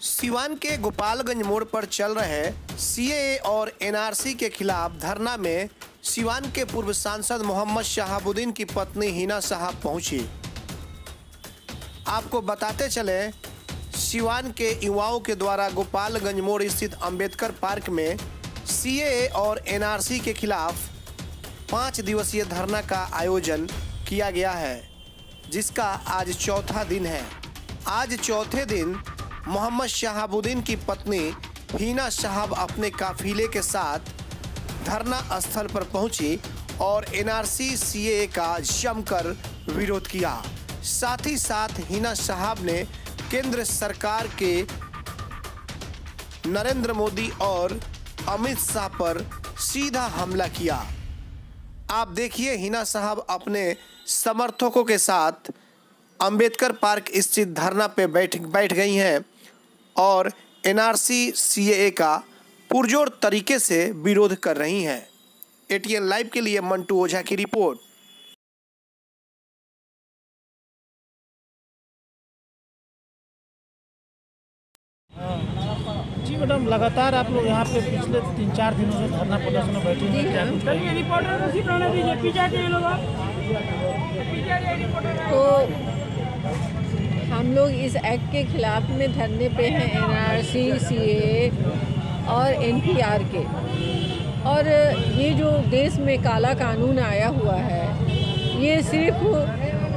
सिवान के गोपालगंज मोड़ पर चल रहे सीएए और एनआरसी के खिलाफ धरना में सिवान के पूर्व सांसद मोहम्मद शहाबुद्दीन की पत्नी हिना साहब पहुंची। आपको बताते चले, सिवान के युवाओं के द्वारा गोपालगंज मोड़ स्थित अंबेडकर पार्क में सीएए और एनआरसी के खिलाफ 5 दिवसीय धरना का आयोजन किया गया है, जिसका आज चौथा दिन है। आज चौथे दिन मोहम्मद शहाबुद्दीन की पत्नी हिना साहब अपने काफिले के साथ धरना स्थल पर पहुंची और एनआरसी सीएए का जमकर विरोध किया। साथ ही साथ हिना साहब ने केंद्र सरकार के नरेंद्र मोदी और अमित शाह पर सीधा हमला किया। आप देखिए, हिना साहब अपने समर्थकों के साथ अंबेडकर पार्क स्थित धरना पे बैठ गई हैं और एनआरसी सीएए का पुरजोर तरीके से विरोध कर रही हैं। एटीएन लाइव के लिए मंटू ओझा की रिपोर्ट। जी मैडम, लगातार आप लोग यहाँ पे पिछले 3-4 दिनों से धरना प्रदर्शन में बैठे हैं। तो हम लोग इस एक्ट के खिलाफ में धरने पे हैं, एनआरसी सीएए और एनपीआर के। और ये जो देश में काला कानून आया हुआ है, ये सिर्फ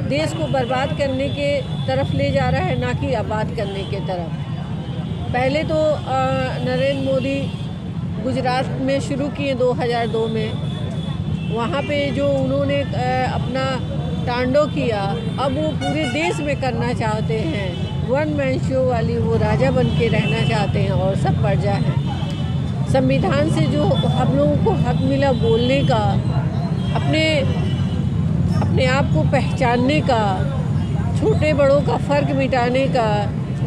देश को बर्बाद करने के तरफ ले जा रहा है, ना कि आबाद करने के तरफ। पहले तो नरेंद्र मोदी गुजरात में शुरू किए 2002 में, वहाँ पे जो उन्होंने अपना तांडव किया, अब वो पूरे देश में करना चाहते हैं। वन मैन शो वाली वो राजा बन के रहना चाहते हैं और सब प्रजा हैं। संविधान से जो हम लोगों को हक मिला बोलने का, अपने आप को पहचानने का, छोटे बड़ों का फ़र्क मिटाने का,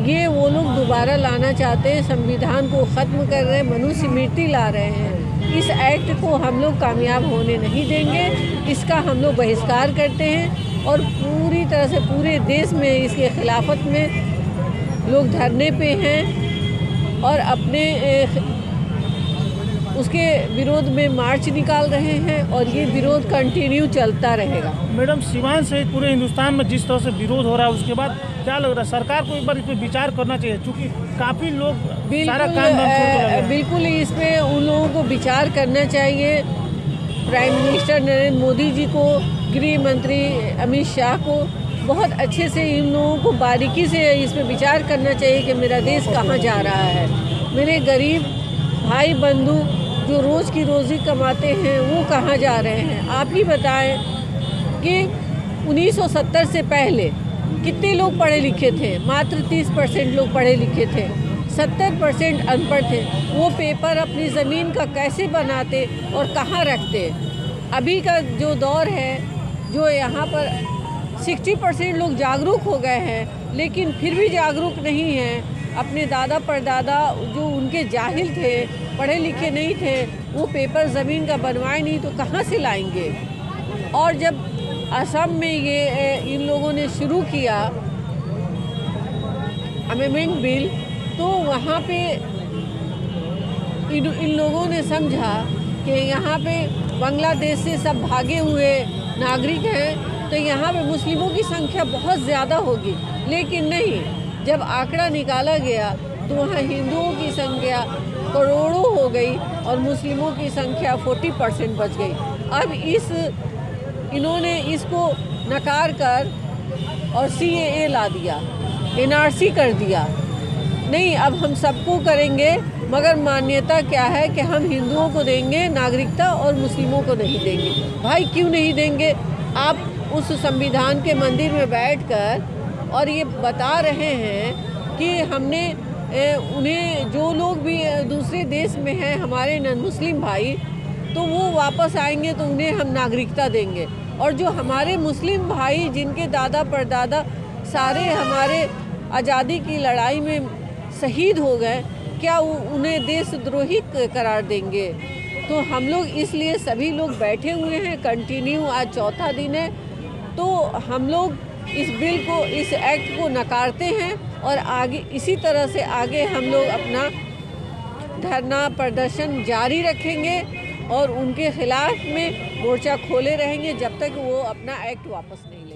ये वो लोग दोबारा लाना चाहते हैं। संविधान को ख़त्म कर रहे हैं, मनुस्मृति ला रहे हैं। इस एक्ट को हम लोग कामयाब होने नहीं देंगे। इसका हम लोग बहिष्कार करते हैं और पूरी तरह से पूरे देश में इसके खिलाफत में लोग धरने पे हैं और अपने उसके विरोध में मार्च निकाल रहे हैं और ये विरोध कंटिन्यू चलता रहेगा। मैडम, सिवान सहित पूरे हिंदुस्तान में जिस तरह से विरोध हो रहा है, उसके बाद क्या लग रहा है सरकार को एक बार इस पर विचार करना चाहिए, क्योंकि काफ़ी लोग सारा काम बिल्कुल इसमें उन लोगों को विचार करना चाहिए। प्राइम मिनिस्टर नरेंद्र मोदी जी को, गृह मंत्री अमित शाह को बहुत अच्छे से इन लोगों को बारीकी से इस पर विचार करना चाहिए कि मेरा देश कहाँ जा रहा है। मेरे गरीब भाई बंधु जो रोज़ की रोज़ी कमाते हैं वो कहाँ जा रहे हैं। आप ही बताएं कि 1970 से पहले कितने लोग पढ़े लिखे थे? मात्र 30% लोग पढ़े लिखे थे, 70% अनपढ़ थे। वो पेपर अपनी ज़मीन का कैसे बनाते और कहाँ रखते? अभी का जो दौर है, जो यहाँ पर 60% लोग जागरूक हो गए हैं, लेकिन फिर भी जागरूक नहीं हैं। अपने दादा परदादा जो उनके जाहिल थे, पढ़े लिखे नहीं थे, वो पेपर ज़मीन का बनवाए नहीं तो कहाँ से लाएंगे? और जब असम में ये इन लोगों ने शुरू किया अमेंडमेंट बिल, तो वहाँ पे इन लोगों ने समझा कि यहाँ पे बांग्लादेश से सब भागे हुए नागरिक हैं, तो यहाँ पे मुस्लिमों की संख्या बहुत ज़्यादा होगी। लेकिन नहीं, जब आंकड़ा निकाला गया तो वहाँ हिंदुओं की संख्या करोड़ों हो गई और मुस्लिमों की संख्या 40% बच गई। अब इन्होंने इसको नकार कर और सीएए ला दिया, एनआरसी कर दिया। नहीं, अब हम सबको करेंगे, मगर मान्यता क्या है कि हम हिंदुओं को देंगे नागरिकता और मुस्लिमों को नहीं देंगे। भाई क्यों नहीं देंगे? आप उस संविधान के मंदिर में बैठकर और ये बता रहे हैं कि हमने उन्हें, जो लोग भी दूसरे देश में हैं हमारे नॉन मुस्लिम भाई, तो वो वापस आएंगे तो उन्हें हम नागरिकता देंगे। और जो हमारे मुस्लिम भाई जिनके दादा परदादा सारे हमारे आज़ादी की लड़ाई में शहीद हो गए, क्या उन्हें देशद्रोही करार देंगे? तो हम लोग इसलिए सभी लोग बैठे हुए हैं कंटिन्यू। आज चौथा दिन है, तो हम लोग इस बिल को, इस एक्ट को नकारते हैं और आगे इसी तरह से आगे हम लोग अपना धरना प्रदर्शन जारी रखेंगे और उनके खिलाफ में मोर्चा खोले रहेंगे जब तक वो अपना एक्ट वापस नहीं